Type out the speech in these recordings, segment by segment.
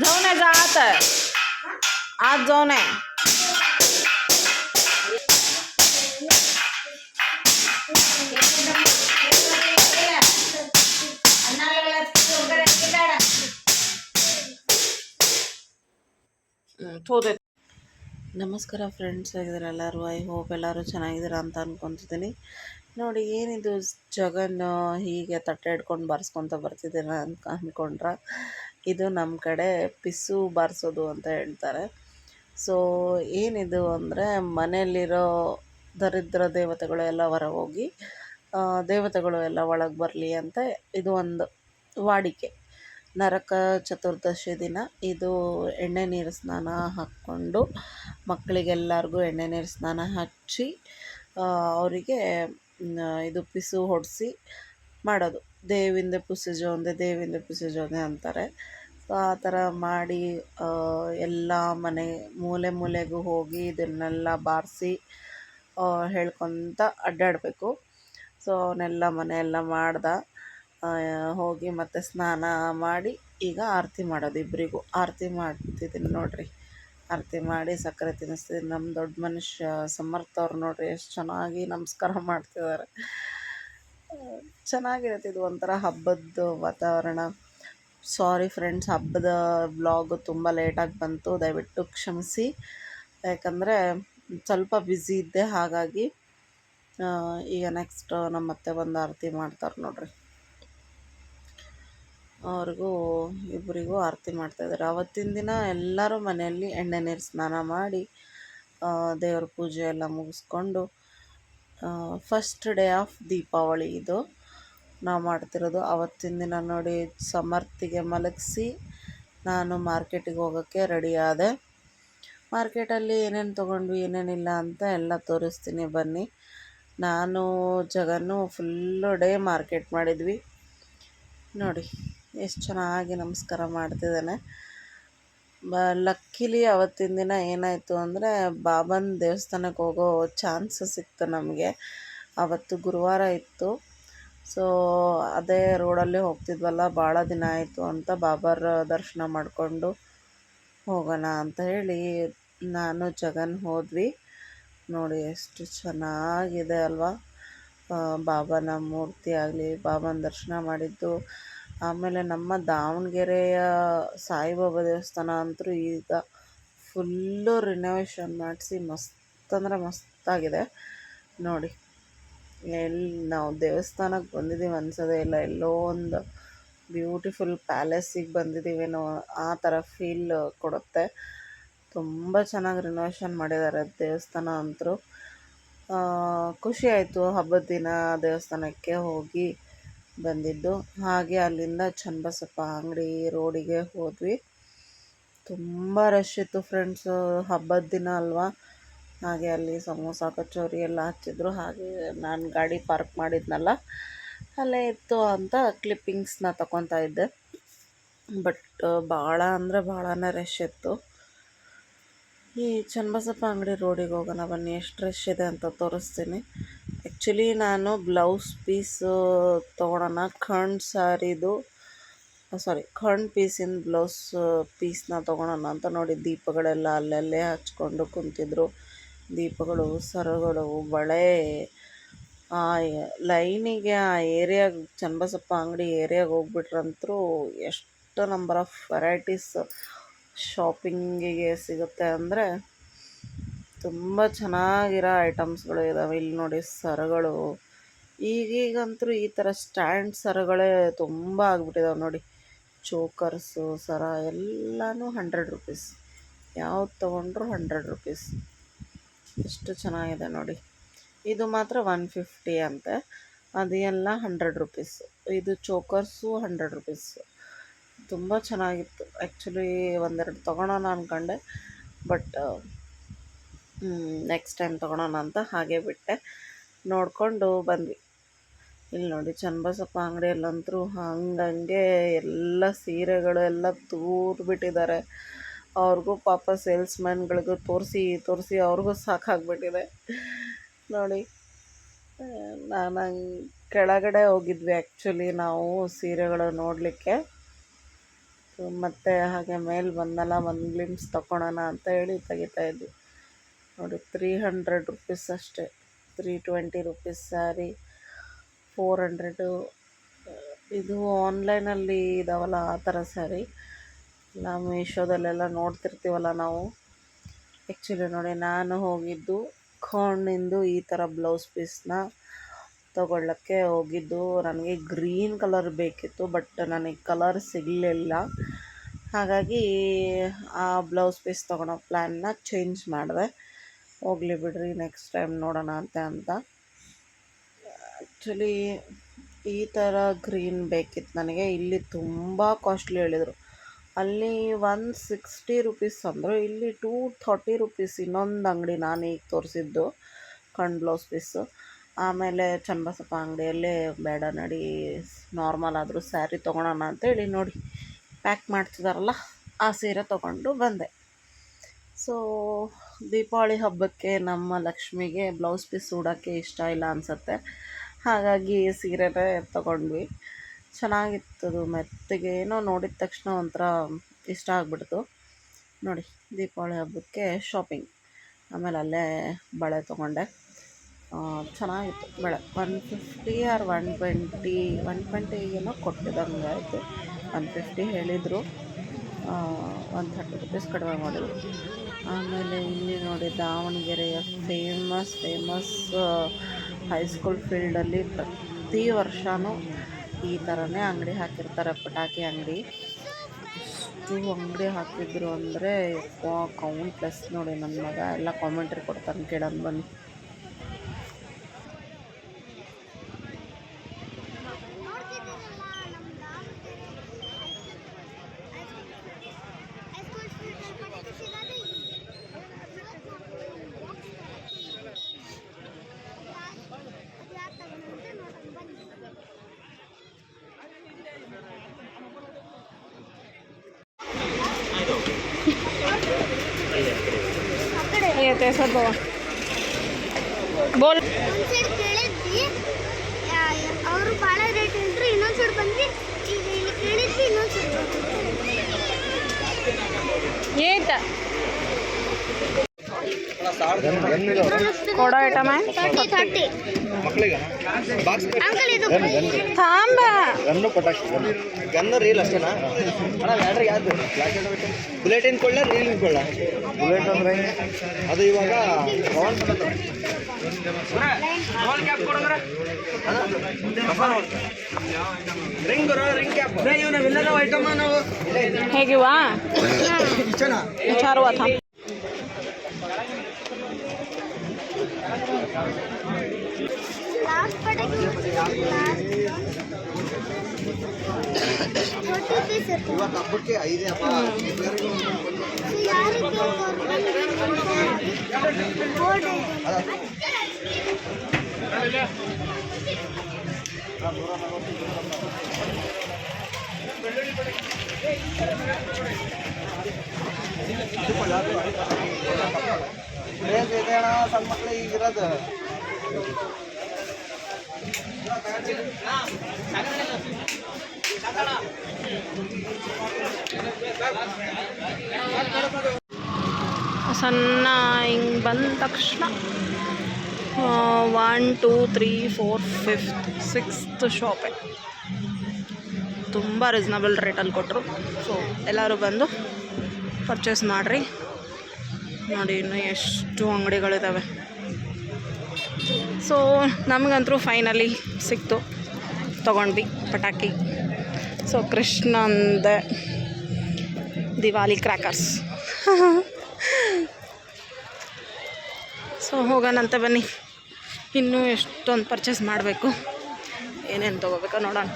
जाऊन आहे जात आज जाऊन आहे ಹೋದೆ. ನಮಸ್ಕಾರ ಫ್ರೆಂಡ್ಸ್, ಆಗಿದ್ದಾರೆ ಎಲ್ಲರೂ. ಐ ಹೋಪ್ ಎಲ್ಲರೂ ಚೆನ್ನಾಗಿದ್ದೀರಾ ಅಂತ ಅಂದ್ಕೊತಿದ್ದೀನಿ. ನೋಡಿ, ಏನಿದು ಜಗನ್ ಹೀಗೆ ತಟ್ಟೆ ಹಿಡ್ಕೊಂಡು ಬಾರಿಸ್ಕೊತ ಬರ್ತಿದ್ದೀರ ಅಂತ ಅಂದ್ಕೊಂಡ್ರೆ, ಇದು ನಮ್ಮ ಕಡೆ ಪಿಸು ಬಾರಿಸೋದು ಅಂತ ಹೇಳ್ತಾರೆ. ಸೊ ಏನಿದು ಅಂದರೆ, ಮನೆಯಲ್ಲಿರೋ ದರಿದ್ರ ದೇವತೆಗಳು ಎಲ್ಲ ಹೊರ ಹೋಗಿ ದೇವತೆಗಳು ಎಲ್ಲ ಒಳಗೆ ಬರಲಿ ಅಂತ ಇದು ಒಂದು ವಾಡಿಕೆ. ನರಕ ಚತುರ್ದಶಿ ದಿನ ಇದು ಎಣ್ಣೆ ನೀರು ಸ್ನಾನ ಹಾಕ್ಕೊಂಡು ಮಕ್ಕಳಿಗೆಲ್ಲರಿಗೂ ಎಣ್ಣೆ ನೀರು ಸ್ನಾನ ಹಚ್ಚಿ ಅವರಿಗೆ ಇದು ಪಿಸು ಹೊಡಿಸಿ ಮಾಡೋದು. ದೇವಿಂದ ಪುಸಿಜೋಂದೆ ದೇವಿಂದ ಪುಸಿಜೋಂದೆ ಅಂತಾರೆ. ಸೊ ಆ ಥರ ಮಾಡಿ ಎಲ್ಲ ಮನೆ ಮೂಲೆ ಮೂಲೆಗೂ ಹೋಗಿ ಇದನ್ನೆಲ್ಲ ಬಾರಿಸಿ ಹೇಳ್ಕೊತ ಅಡ್ಡಾಡಬೇಕು. ಸೊ ಅವನ್ನೆಲ್ಲ ಮನೆಯೆಲ್ಲ ಮಾಡ್ದೆ ಹೋಗಿ ಮತ್ತೆ ಸ್ನಾನ ಮಾಡಿ ಈಗ ಆರತಿ ಮಾಡೋದು. ಇಬ್ಬರಿಗೂ ಆರತಿ ಮಾಡ್ತಿದ್ದೀನಿ ನೋಡಿರಿ. ಆರತಿ ಮಾಡಿ ಸಕ್ಕರೆ ತಿನ್ನಿಸ್ತಿದ್ದೀನಿ. ನಮ್ಮ ದೊಡ್ಡ ಮನುಷ್ಯ ಸಮರ್ಥವ್ರು ನೋಡಿರಿ ಎಷ್ಟು ಚೆನ್ನಾಗಿ ನಮಸ್ಕಾರ ಮಾಡ್ತಿದ್ದಾರೆ. ಚೆನ್ನಾಗಿರುತ್ತೆ. ಇದು ಒಂಥರ ಹಬ್ಬದ ವಾತಾವರಣ. ಸಾರಿ ಫ್ರೆಂಡ್ಸ್, ಹಬ್ಬದ ವ್ಲಾಗು ತುಂಬ ಲೇಟಾಗಿ ಬಂತು, ದಯವಿಟ್ಟು ಕ್ಷಮಿಸಿ. ಯಾಕಂದರೆ ಸ್ವಲ್ಪ ಬ್ಯುಸಿ ಇದ್ದೆ, ಹಾಗಾಗಿ ಈಗ ನೆಕ್ಸ್ಟ್ ನಮ್ಮ ಅತ್ತೆ ಬಂದು ಆರತಿ ಮಾಡ್ತಾರೆ ನೋಡಿರಿ. ಅವ್ರಿಗೂ ಇಬ್ಬರಿಗೂ ಆರತಿ ಮಾಡ್ತಾಯಿದ್ದಾರೆ. ಆವತ್ತಿನ ದಿನ ಎಲ್ಲರೂ ಮನೆಯಲ್ಲಿ ಎಣ್ಣೆ ನೀರು ಸ್ನಾನ ಮಾಡಿ ದೇವ್ರ ಪೂಜೆ ಎಲ್ಲ ಮುಗಿಸ್ಕೊಂಡು ಫಸ್ಟ್ ಡೇ ಆಫ್ ದೀಪಾವಳಿ ಇದು ನಾವು ಮಾಡ್ತಿರೋದು. ಆವತ್ತಿನ ದಿನ ನೋಡಿ, ಸಮರ್ಥಿಗೆ ಮಲಗಿಸಿ ನಾನು ಮಾರ್ಕೆಟಿಗೆ ಹೋಗೋಕ್ಕೆ ರೆಡಿ ಆದೆ. ಮಾರ್ಕೆಟಲ್ಲಿ ಏನೇನು ತೊಗೊಂಡ್ವಿ ಏನೇನಿಲ್ಲ ಅಂತ ಎಲ್ಲ ತೋರಿಸ್ತೀನಿ ಬನ್ನಿ. ನಾನು ಜಗನ್ನು ಫುಲ್ಲು ಡೇ ಮಾರ್ಕೆಟ್ ಮಾಡಿದ್ವಿ ನೋಡಿ. ಎಷ್ಟು ಚೆನ್ನಾಗಿ ನಮಸ್ಕಾರ ಮಾಡ್ತಿದ್ದಾನೆ. ಲಕ್ಕಿಲಿ ಅವತ್ತಿನ ದಿನ ಏನಾಯಿತು ಅಂದರೆ, ಬಾಬನ ದೇವಸ್ಥಾನಕ್ಕೆ ಹೋಗೋ ಚಾನ್ಸ್ ಸಿಕ್ತು ನಮಗೆ. ಆವತ್ತು ಗುರುವಾರ ಇತ್ತು. ಸೊ ಅದೇ ರೋಡಲ್ಲೇ ಹೋಗ್ತಿದ್ವಲ್ಲ, ಭಾಳ ದಿನ ಆಯಿತು ಅಂತ ಬಾಬಾರ ದರ್ಶನ ಮಾಡಿಕೊಂಡು ಹೋಗೋಣ ಅಂತ ಹೇಳಿ ನಾನು ಜಗನ್ ಹೋದ್ವಿ ನೋಡಿ. ಎಷ್ಟು ಚೆನ್ನಾಗಿದೆ ಅಲ್ವಾ ಬಾಬನ ಮೂರ್ತಿ ಆಗಲಿ, ಬಾಬನ ದರ್ಶನ ಮಾಡಿದ್ದು. ಆಮೇಲೆ ನಮ್ಮ ದಾವಣಗೆರೆಯ ಸಾಯಿಬಾಬಾ ದೇವಸ್ಥಾನ ಅಂತೂ ಈಗ ಫುಲ್ಲು ರಿನೋವೇಷನ್ ಮಾಡಿಸಿ ಮಸ್ತ್ ಅಂದರೆ ಮಸ್ತಾಗಿದೆ ನೋಡಿ. ಎಲ್ಲಿ ನಾವು ದೇವಸ್ಥಾನಕ್ಕೆ ಬಂದಿದ್ದೀವಿ ಅನ್ಸೋದೇ ಇಲ್ಲ, ಎಲ್ಲೋ ಒಂದು ಬ್ಯೂಟಿಫುಲ್ ಪ್ಯಾಲೇಸಿಗೆ ಬಂದಿದ್ದೀವೇನೋ ಆ ಥರ ಫೀಲ್ ಕೊಡುತ್ತೆ. ತುಂಬ ಚೆನ್ನಾಗಿ ರಿನೋವೇಷನ್ ಮಾಡಿದ್ದಾರೆ ದೇವಸ್ಥಾನ ಅಂತೂ. ಖುಷಿ ಆಯಿತು ಹಬ್ಬದ ದಿನ ದೇವಸ್ಥಾನಕ್ಕೆ ಹೋಗಿ ಬಂದಿದ್ದು. ಹಾಗೆ ಅಲ್ಲಿಂದ ಚನ್ನಬಸಪ್ಪ ಅಂಗಡಿ ರೋಡಿಗೆ ಹೋದ್ವಿ. ತುಂಬ ರಶ್ ಇತ್ತು ಫ್ರೆಂಡ್ಸು, ಹಬ್ಬದ ದಿನ ಅಲ್ವಾ. ಹಾಗೆ ಅಲ್ಲಿ ಸಮೋಸ ಕಚೋರಿ ಎಲ್ಲ ಹಚ್ಚಿದ್ರು. ಹಾಗೆ ನಾನು ಗಾಡಿ ಪಾರ್ಕ್ ಮಾಡಿದ್ನಲ್ಲ ಅಲ್ಲೇ ಇತ್ತು ಅಂತ ಕ್ಲಿಪ್ಪಿಂಗ್ಸ್ನ ತಗೊತಾ ಇದ್ದೆ. ಬಟ್ ಭಾಳ ಅಂದರೆ ಭಾಳನೇ ರಶ್ ಇತ್ತು. ಈ ಚನ್ನಬಸಪ್ಪ ಅಂಗಡಿ ರೋಡಿಗೆ ಹೋಗೋಣ ಬನ್ನಿ, ಎಷ್ಟು ರಶ್ ಇದೆ ಅಂತ ತೋರಿಸ್ತೀನಿ. ಆ್ಯಕ್ಚುಲಿ ನಾನು ಬ್ಲೌಸ್ ಪೀಸು ತೊಗೊಳೋಣ, ಖಂಡ್ ಪೀಸಿನ ಬ್ಲೌಸ್ ಪೀಸ್ನ ತೊಗೊಳೋಣ ಅಂತ ನೋಡಿ. ದೀಪಗಳೆಲ್ಲ ಅಲ್ಲಲ್ಲೇ ಹಚ್ಕೊಂಡು ಕುಂತಿದ್ರು. ದೀಪಗಳು, ಸರಗಳು, ಬಳೆ, ಆ ಲೈನಿಗೆ ಆ ಏರಿಯಾಗೆ ಚನ್ನಬಸಪ್ಪ ಅಂಗಡಿ ಏರಿಯಾಗೆ ಹೋಗ್ಬಿಟ್ರಂತೂ ಎಷ್ಟು ನಂಬರ್ ಆಫ್ ವೆರೈಟೀಸ್ ಶಾಪಿಂಗಿಗೆ ಸಿಗುತ್ತೆ ಅಂದರೆ ತುಂಬ ಚೆನ್ನಾಗಿರೋ ಐಟಮ್ಸ್ಗಳು ಇದ್ದಾವೆ. ಇಲ್ಲಿ ನೋಡಿ ಸರಗಳು, ಈಗಂತೂ ಈ ಥರ ಸ್ಟ್ಯಾಂಡ್ ಸರಗಳೇ ತುಂಬ ಆಗಿಬಿಟ್ಟಿದ್ದಾವೆ ನೋಡಿ. ಚೋಕರ್ಸು, ಸರ ಎಲ್ಲನೂ 100 ರುಪೀಸ್, ಯಾವ್ದು ತೊಗೊಂಡ್ರು 100 ರುಪೀಸ್. ಎಷ್ಟು ಚೆನ್ನಾಗಿದೆ ನೋಡಿ. ಇದು ಮಾತ್ರ 150 ಅಂತೆ, ಅದೆಲ್ಲ 100 ರುಪೀಸ್. ಇದು ಚೋಕರ್ಸು 100 ರುಪೀಸ್. ತುಂಬ ಚೆನ್ನಾಗಿತ್ತು. ಆ್ಯಕ್ಚುಲಿ ಒಂದೆರಡು ತೊಗೊಳೋಣ ಅಂದ್ಕೊಂಡೆ, ಬಟ್ ನೆಕ್ಸ್ಟ್ ಟೈಮ್ ತೊಗೊಳೋಣ ಅಂತ ಹಾಗೆ ಬಿಟ್ಟೆ. ನೋಡಿಕೊಂಡು ಬಂದ್ವಿ. ಇಲ್ಲಿ ನೋಡಿ ಚನ್ನಬಸಪ್ಪ ಅಂಗಡಿಯಲ್ಲಂತೂ ಹಂಗೆ ಎಲ್ಲ ಸೀರೆಗಳು ಎಲ್ಲ ತೂರ್ಬಿಟ್ಟಿದ್ದಾರೆ. ಅವ್ರಿಗೂ ಪಾಪ ಸೇಲ್ಸ್ಮ್ಯಾನ್ಗಳಿಗೂ ತೋರಿಸಿ ಅವ್ರಿಗೂ ಸಾಕಾಗ್ಬಿಟ್ಟಿದೆ ನೋಡಿ. ನಾನು ಕೆಳಗಡೆ ಹೋಗಿದ್ವಿ ಆ್ಯಕ್ಚುಲಿ ನಾವು ಸೀರೆಗಳು ನೋಡಲಿಕ್ಕೆ. ಮತ್ತು ಹಾಗೆ ಮೇಲೆ ಬಂದಲ್ಲ ಒಂದು ಗ್ಲಿಮ್ಸ್ ತೊಗೊಳೋಣ ಅಂತ ಹೇಳಿ ತೆಗಿತಾಯಿದ್ವಿ. ನೋಡಿ 300 ರುಪೀಸ್ ಅಷ್ಟೇ, 320 ರುಪೀಸ್ ಸ್ಯಾರಿ, 400. ಇದು ಆನ್ಲೈನಲ್ಲಿ ಇದಾವಲ್ಲ ಆ ಥರ ಸ್ಯಾರಿ, ಇಲ್ಲ ಮೀಶೋದಲ್ಲೆಲ್ಲ ನೋಡ್ತಿರ್ತೀವಲ್ಲ ನಾವು. ಆ್ಯಕ್ಚುಲಿ ನೋಡಿ, ನಾನು ಹೋಗಿದ್ದು ಖಾಣಿಂದು ಈ ಥರ ಬ್ಲೌಸ್ ಪೀಸ್ನ ತೊಗೊಳ್ಳೋಕ್ಕೆ ಹೋಗಿದ್ದು. ನನಗೆ ಗ್ರೀನ್ ಕಲರ್ ಬೇಕಿತ್ತು, ಬಟ್ ನನಗೆ ಕಲರ್ ಸಿಗಲಿಲ್ಲ. ಹಾಗಾಗಿ ಆ ಬ್ಲೌಸ್ ಪೀಸ್ ತೊಗೊಳೋ ಪ್ಲ್ಯಾನ್ನ ಚೇಂಜ್ ಮಾಡಿದೆ. ಹೋಗಲಿ ಬಿಡ್ರಿ, ನೆಕ್ಸ್ಟ್ ಟೈಮ್ ನೋಡೋಣ ಅಂತ. ಆ್ಯಕ್ಚುಲಿ ಈ ಥರ ಗ್ರೀನ್ ಬೇಕಿತ್ತು ನನಗೆ. ಇಲ್ಲಿ ತುಂಬ ಕಾಸ್ಟ್ಲಿ ಹೇಳಿದರು. ಅಲ್ಲಿ 160 ರುಪೀಸ್ ಅಂದರು, ಇಲ್ಲಿ 230 ರುಪೀಸ್. ಇನ್ನೊಂದು ಅಂಗಡಿ ನಾನು ಈಗ ತೋರಿಸಿದ್ದು ಕಣ್ ಬ್ಲೌಸ್ ಪೀಸು. ಆಮೇಲೆ ಚನ್ನಬಸಪ್ಪ ಅಂಗಡಿಯಲ್ಲೇ ಬೇಡ ನಡಿ, ನಾರ್ಮಲ್ ಆದರೂ ಸ್ಯಾರಿ ತೊಗೊಳೋಣ ಅಂತೇಳಿ ನೋಡಿ ಪ್ಯಾಕ್ ಮಾಡ್ತಿದ್ದಾರಲ್ಲ ಆ ಸೀರೆ ತೊಗೊಂಡು ಬಂದೆ. ಸೊ ದೀಪಾವಳಿ ಹಬ್ಬಕ್ಕೆ ನಮ್ಮ ಲಕ್ಷ್ಮಿಗೆ ಬ್ಲೌಸ್ ಪೀಸ್ ಉಡೋಕ್ಕೆ ಇಷ್ಟ ಇಲ್ಲ ಅನಿಸುತ್ತೆ, ಹಾಗಾಗಿ ಸೀರೆನೇ ತೊಗೊಂಡ್ವಿ. ಚೆನ್ನಾಗಿತ್ತದು, ಮೆತ್ತಗೆ. ಏನೋ ನೋಡಿದ ತಕ್ಷಣ ಒಂಥರ ಇಷ್ಟ ಆಗಿಬಿಡ್ತು. ನೋಡಿ, ದೀಪಾವಳಿ ಹಬ್ಬಕ್ಕೆ ಶಾಪಿಂಗ್. ಆಮೇಲೆ ಅಲ್ಲೇ ಬಳೆ ತೊಗೊಂಡೆ. ಚೆನ್ನಾಗಿತ್ತು ಬಳೆ. 150 ಆರ್ 120 ಏನೋ ಕೊಟ್ಟಿದ್ದಂಗೆ ಆಯಿತು. 150 ಹೇಳಿದರು, 130 ರುಪೀಸ್ ಕಡಿಮೆ ಮಾಡಿದರು. ಆಮೇಲೆ ಇಲ್ಲಿ ನೋಡಿ, ದಾವಣಗೆರೆಯ ಫೇಮಸ್ ಹೈಸ್ಕೂಲ್ ಫೀಲ್ಡಲ್ಲಿ ಪ್ರತಿ ವರ್ಷವೂ ಈ ಥರನೇ ಅಂಗಡಿ ಹಾಕಿರ್ತಾರೆ, ಪಟಾಕಿ ಅಂಗಡಿ. ಎಷ್ಟು ಅಂಗಡಿ ಹಾಕಿದ್ರು ಅಂದರೆ ಕೌಂಟ್ಲೆಸ್. ನೋಡಿ, ನನ್ನ ಮಗ ಎಲ್ಲ ಕಾಮೆಂಟ್ರಿ ಕೊಡ್ತಾನೆ, ಕೇಳೋಣ ಬನ್ನಿ. ಬೋಲ್ ಅವರು ಭಾಳ ರೇಟ್ ಹೇಳಿದ್ರು, ಇನ್ನೊಂದು ಸೈಡ್ ಬಂದ್ವಿ, ಈಗ ಇಲ್ಲಿ ಕೇಳಿದ್ವಿ, ಇನ್ನೊಂದು ಸೈಡ್ ಏಟ ಕೊಡೋ ಐಟಮ ಅಂಕಲ್ ಇದು ತಾಂಬ ಗನ್ನ ರೀಲ್ ಅಷ್ಟೇನಾ ಅಣ್ಣ? ಬ್ಯಾಟ್ರಿ ಯಾವ್ದು? ಬುಲೆಟ್ ಏನು ಕೊಳ್ಳ, ರೀಲ್ ಕೊಳ್ಳ? ಬುಲೆಟ್ ಅಂದ್ರೆ ಅದು ಇವಾಗ ರಿಂಗ್ ರಿಂಗ್ ಕ್ಯಾಪ್ ಇವೆಲ್ಲ ಐಟಮ್ ನಾವು ಹೇಗಿವಾ ವಿಚಾರುವ ಥಾ ಲಾಸ್ಟ್ ಪಟಾಕಿ 40 ಪೀಸ್ ಇರ್ತದೆ. ಇವತ್ತು ಹಬ್ಬಕ್ಕೆ 5 ಯಾರಿಗೆ ಬೋರ್ಡ್ ಇದೆ ಅಣ್ಣ, ಸಣ್ಣ ಮಕ್ಳು ಈಗಿರೋದು. ಸಣ್ಣ ಹಿಂಗೆ ಬಂದ ತಕ್ಷಣ 1 2 3 4 5th 6th ಶಾಪೇ ತುಂಬ ರೀಸ್ನಬಲ್ ರೇಟಲ್ಲಿ ಕೊಟ್ಟರು. ಸೊ ಎಲ್ಲರೂ ಬಂದು ಪರ್ಚೇಸ್ ಮಾಡಿರಿ. ನೋಡಿ, ಇನ್ನೂ ಎಷ್ಟು ಅಂಗಡಿಗಳಿದ್ದಾವೆ. ಸೊ ನಮಗಂತೂ ಫೈನಲಿ ಸಿಕ್ತು, ತೊಗೊಂಡ್ವಿ ಪಟಾಕಿ. ಸೊ ಕೃಷ್ಣಂದ ದಿವಾಲಿ ಕ್ರ್ಯಾಕರ್ಸ್. ಸೊ ಹೋಗೋಣಂತ ಬನ್ನಿ. ಇನ್ನೂ ಎಷ್ಟೊಂದು ಪರ್ಚೇಸ್ ಮಾಡಬೇಕು, ಏನೇನು ತೊಗೋಬೇಕೋ ನೋಡೋಣ.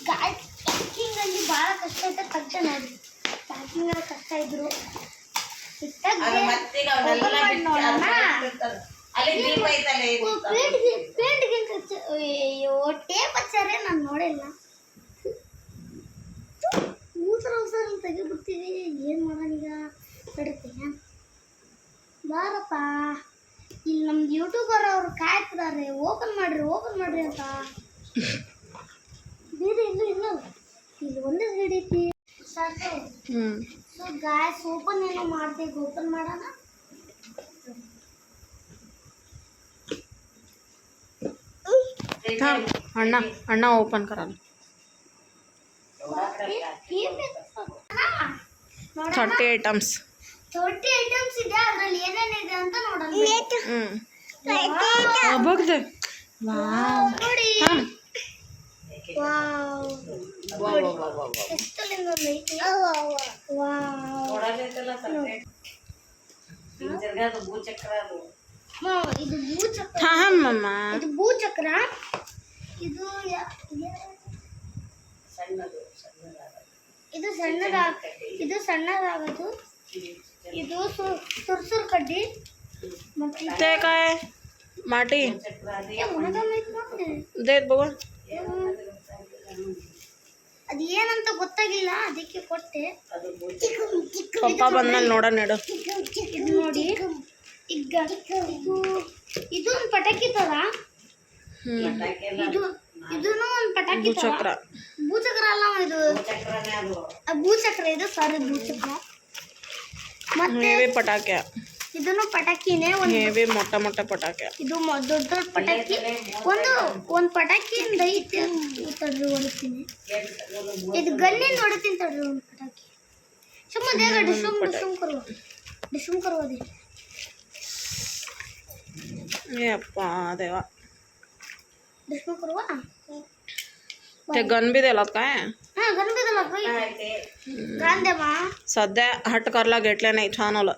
ಪ್ಯಾಕಿಂಗಲ್ಲಿ ಭಾಳ ಕಷ್ಟ ಐತೆ, ತಕ್ಷಣ ನೋಡಿ ಪ್ಯಾಕಿಂಗ್ ಕಷ್ಟ ಇದ್ರು. ಟೇಪ್ ಹಚ್ಚಾರೆ ನಾನು ನೋಡಿಲ್ಲ. ಉಸರ ತೆಗಿಬಿಡ್ತೀವಿ, ಏನು ಮಾಡೋಣ ಈಗ? ತಡಿತೀಯ ಬಾರಪ್ಪ, ಇಲ್ಲಿ ನಮ್ದು ಯೂಟ್ಯೂಬರ್ ಅವರು ಕಾಯ್ತಿದ್ದಾರೆ, ಓಪನ್ ಮಾಡ್ರಿ ಅಂತ. ಬೇರೆ ಸೊ ಗಾಯ್ಸ್ ಓಪನ್ ಏನೋ ಮಾಡ್ಬೇಕು, ಓಪನ್ ಮಾಡೋಣ. ಅಣ್ಣ ಓಪನ್ ಕರಲ್ಲ. 30 ಐಟಮ್ಸ್. 30 ಐಟಮ್ಸ್ ಇದೆ, ಅದ್ರಲ್ಲಿ ಏನೇನಿದೆ ಅಂತ ನೋಡೋಣ. ನೋಡಿ ಎಷ್ಟು ಲಿಂಗೊಂದು ಐತಿ. ಇದು ಭೂಚಕ್ರ, ಇದು ಭೂಚಕ್ರ. ಇದು ಇದು ಸಣ್ಣದಾಗದು. ಇದು ಸುರ್ಸುರ್ ಕಡ್ಡಿ ಮತ್ತೆ ಮಾಟಿ ಅದು ಏನಂತ ಗೊತ್ತಾಗಿಲ್ಲ, ಅದಕ್ಕೆ ಕೊಟ್ಟೆ. ಪಪ್ಪ ಬಂದ್ಮೇಲೆ ನೋಡೋಣ. ಇದು ನೋಡಿ, ಈಗ ಇದು ಒಂದು ಪಟಾಕಿ ತರ. ಇದೂನು ಒಂದು ಪಟಾಕಿ ಭೂಚಕ್ರ. ಭೂಚಕ್ರ ಅಲ್ಲ, ಇದು ಭೂಚಕ್ರ. ಇದು ಸಾರಿ ಭೂಚಕ್ರ. ಮತ್ತೆ ಪಟಾಕಿ. ಇದನ್ನು ಪಟಾಕಿನೇ. ಒಂದು ಮೊಟ್ಟ ಪಟಾಕಿ. ಇದು ದೊಡ್ಡ ಪಟಾಕಿ. ಒಂದು ಪಟಾಕಿಯಿಂದ ಐತೆ ತಡ್ರಿ ಹೊಡಿತೀನಿ. ಇದು ಗನ್ನಿಂದ ಹೊಡಿತೀನಿ ತಡ್ರಿ. ಒಂದು ಪಟಾಕಿ ಸುಮ್ಮ ದೇಗ ಡಿಶುಮ್ ಕರುವುದೇ. ಅಪ್ಪ ದೇವ, ಡಿಶುಮ್ ಕರುವ. गन भी दिला काय? हां गन भी दिला काय. गान दे मा. सध्या हट करला घेतल्या नाही, छान होलं.